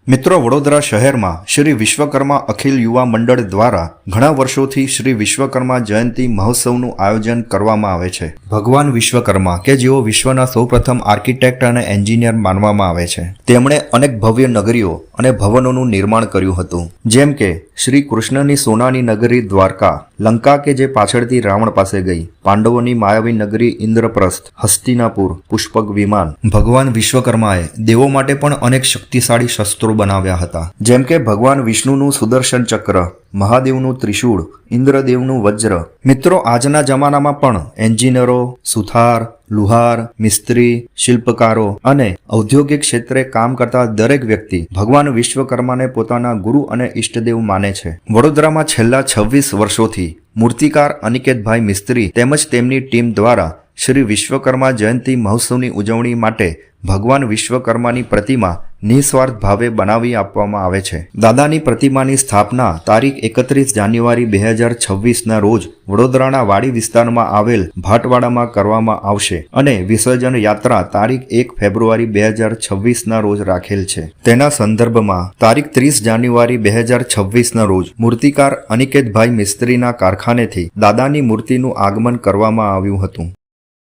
મિત્રો, વડોદરા શહેરમાં શ્રી વિશ્વકર્મા અખિલ યુવા મંડળ દ્વારા ઘણા વર્ષોથી શ્રી વિશ્વકર્મા જયંતિ મહોત્સવનું આયોજન કરવામાં આવે છે. ભગવાન વિશ્વકર્મા કે જેઓ વિશ્વના સૌપ્રથમ આર્કિટેક્ટ અને એન્જિનિયર માનવામાં આવે છે, તેમણે અનેક ભવ્ય નગરીઓ અને ભવનોનું નિર્માણ કર્યું હતું, જેમ કે શ્રી કૃષ્ણની સોનાની નગરી દ્વારકા, લંકા કે જે પાછળથી રાવણ પાસે ગઈ, પાંડવોની માયાવી નગરી ઇન્દ્રપ્રસ્થ, હસ્તિનાપુર, પુષ્પક વિમાન. ભગવાન વિશ્વકર્માએ દેવો માટે પણ અનેક શક્તિશાળી શસ્ત્રો બનાવ્યા હતા, જેમ કે ભગવાન વિષ્ણુનું સુદર્શન ચક્ર, મહાદેવનું ત્રિશૂળ, ઇન્દ્રદેવનું વજ્ર. મિત્રો, આજના જમાનામાં પણ એન્જિનિયરો, સુથાર, લુહાર, મિસ્ત્રી, શિલ્પકારો અને ઔદ્યોગિક ક્ષેત્રે કામ કરતા દરેક વ્યક્તિ ભગવાન વિશ્વકર્માને પોતાના ગુરુ અને ઇષ્ટદેવ માને છે. વડોદરામાં છેલ્લા 26 વર્ષોથી મૂર્તિકાર અનિકેતભાઈ મિસ્ત્રી તેમજ તેમની ટીમ દ્વારા શ્રી વિશ્વકર્મા જયંતિ મહોત્સવની ઉજવણી માટે ભગવાન વિશ્વકર્માની પ્રતિમા નિસ્વાર્થ ભાવે બનાવી આપવામાં આવે છે. દાદાની પ્રતિમાની સ્થાપના તારીખ 31 જાન્યુઆરી 2026ના રોજ વડોદરાના વાડી વિસ્તારમાં આવેલ ભાટવાડામાં કરવામાં આવશે અને વિસર્જન યાત્રા તારીખ 1 ફેબ્રુઆરી 2026ના રોજ રાખેલ છે. તેના સંદર્ભમાં તારીખ 30 જાન્યુઆરી 2026ના રોજ મૂર્તિકાર અનિકેતભાઈ મિસ્ત્રીના કારખાનેથી દાદાની મૂર્તિનું આગમન કરવામાં આવ્યું હતું.